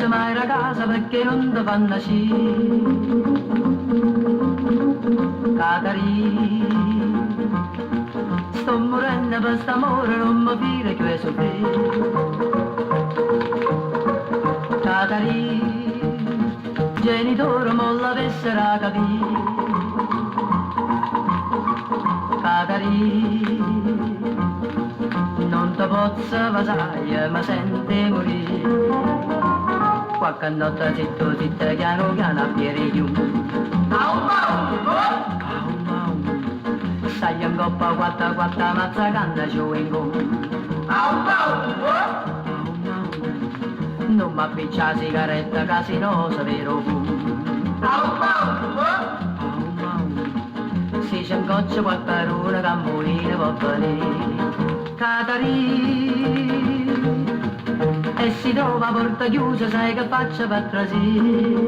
esce mai da casa perché non ti fanno nascere. Catarina, sto morendo per st'amore, non mi pire che è soffrire. Catarina, genitore non l'avessero capito. Catarina, non ti posso passare, ma senti morire. Qualche notte zitto, zitto, piano piano a piedi chiusi. Stai in coppa, guatta, guatta, mazza, canna, chewing gum. Non mi appiccia la sigaretta, casinosa, vero fumo. Se c'è un goccio qualcuno che morire può venire. Catarina, e si trova a porta chiusa, sai che faccia per trasire.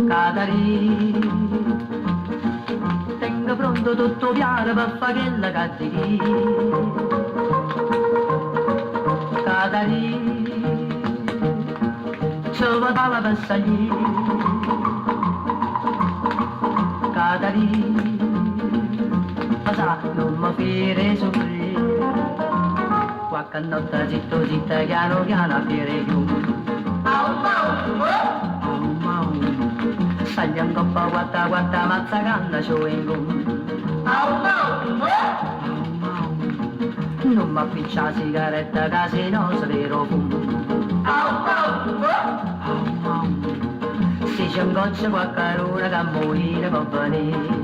Catarina, tengo pronto tutto piano per fare quella cattiveria. Catarina, ci vuole la per salire. Catarina, sa, non mi fare soffrire. Qualche notte zitto, zitto, piano piano a piedi chiusi. Stai in coppa, guatta, guatta, mazza, canna, chewing gum. Non mi appiccia la sigaretta, casinosa, vero fumo. Se c'è un goccio qualcuno che a morire può venire.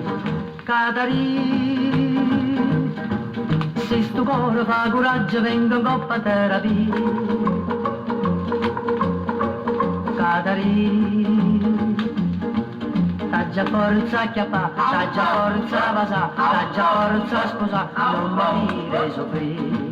Catarina, se sto cuore fa coraggio vengo in coppa terapia. Catarina, t'ha già forza a chiappà, t'ha già forza a pasà, t'ha già forza a sposà, non mi dire soffrire.